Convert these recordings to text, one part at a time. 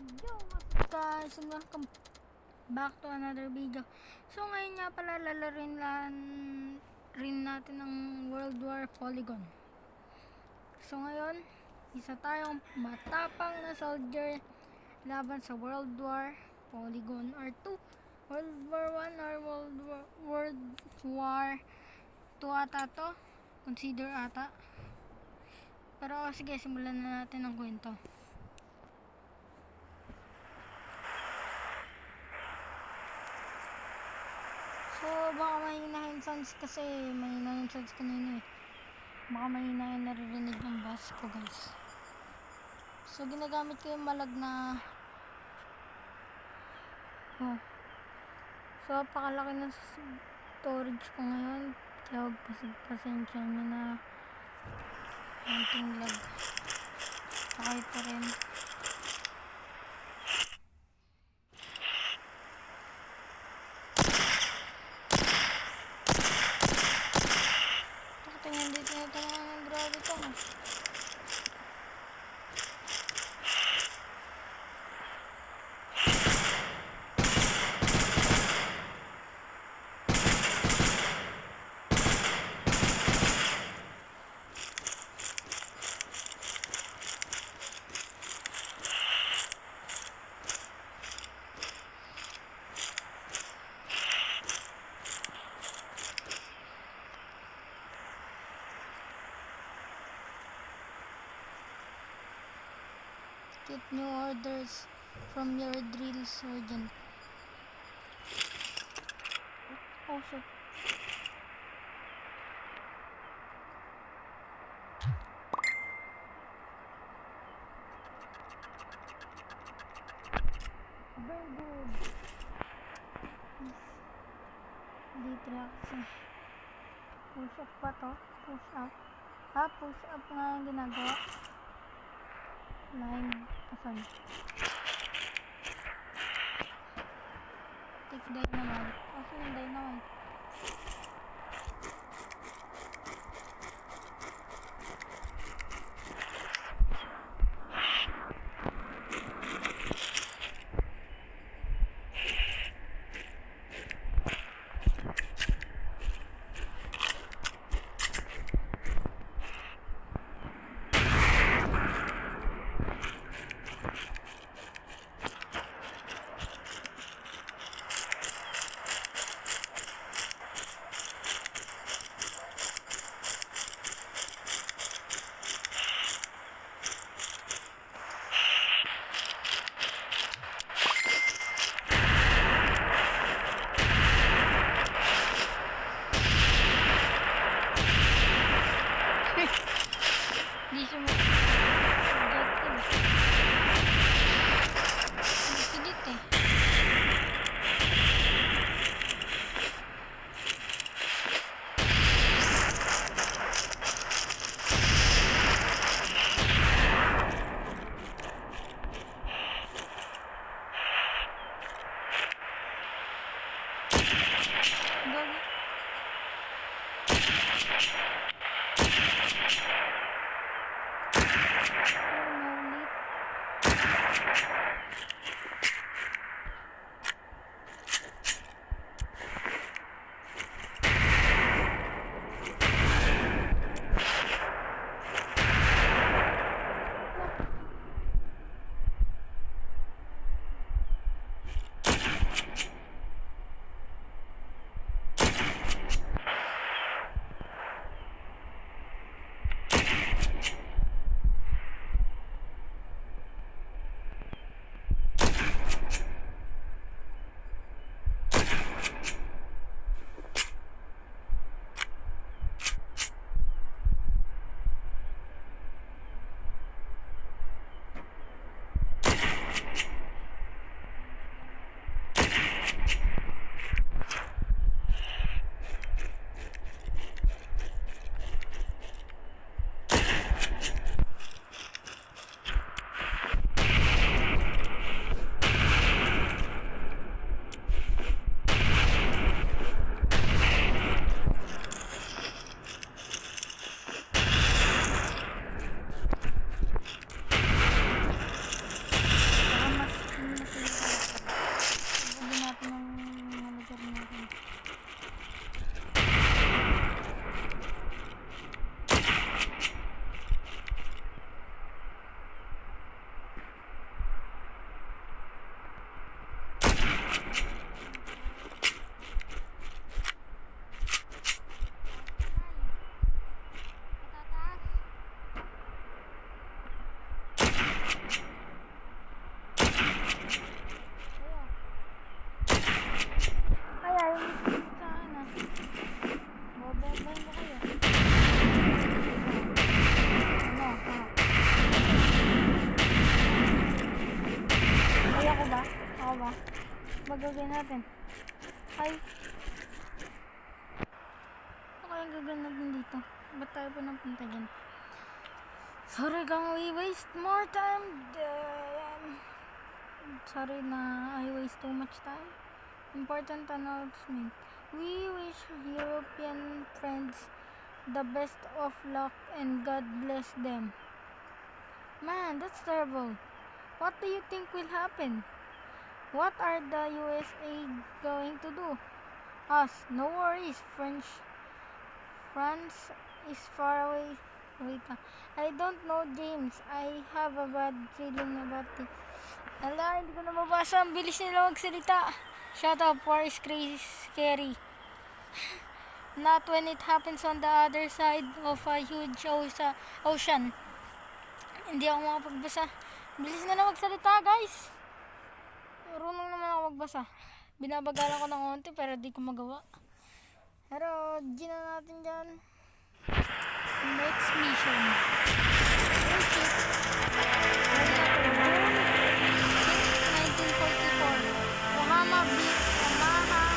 Yo, what's up guys, and welcome back to another video. So ngayon nga pala lalarin rin natin ang World War Polygon. So ngayon, isa tayong matapang na soldier laban sa World War Polygon or 2. World War 1 or World War 2 ata to. Consider ata. Pero sige, simulan na natin ang kwento. So, baka mahina yung sounds kasi mahina yung sounds kanina eh. Baka mahina yung naririnig ng bass ko guys. So, ginagamit ko yung malag na So, pakalaki ng storage ko ngayon. Kaya huwag pasensya nyo na konting lag. Saka ito rin. Tingnan dito na ito mga grabe ito. Get new orders from your drill sergeant. Oh shit. Very good. Dito na kasi. Push up pa to? Push up. Push up nga yung ginagawa. Line. Asan? Take dynamite. Asan yung dynamite? Hindi siya objective. Pilit eh. Gagi. ba? Bagagay natin. Ay. Ano kaya gagawin natin dito? Ba't tayo pa napunta dyan? Sorry kung we waste more time. Sorry na I waste too much time. Important announcement. We wish European friends the best of luck and God bless them. Man, that's terrible. What do you think will happen? What are the USA going to do? Us, no worries. France is far away. Wait lang. I don't know, James. I have a bad feeling about it. Ala, hindi ko na mabasa. Ang bilis nila magsalita. Shut up, war is crazy, scary. Not when it happens on the other side of a huge ocean. Hindi ako makapagbasa. Bilis na na magsalita, guys. Marunong naman ako magbasa. Binabagalan ko ng konti pero di ko magawa. Pero, gina natin dyan. Next mission. Oh shit. 1944. Omaha Beach, Norman.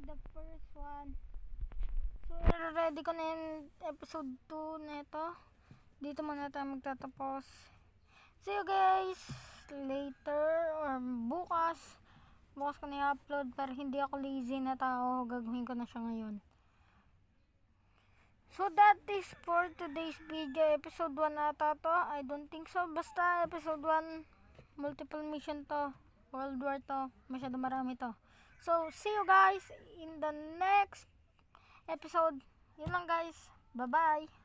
the first one. So, ready ko na yung episode 2 na ito. Dito muna tayo magtatapos. See you guys later or bukas. Bukas ko na i-upload pero hindi ako lazy na tao. Gagawin ko na siya ngayon. So that is for today's video. Episode 1 ata to. I don't think so. Basta episode 1. Multiple mission to. World War to. Masyado marami to. So see you guys in the next episode. Yun lang guys. Bye bye.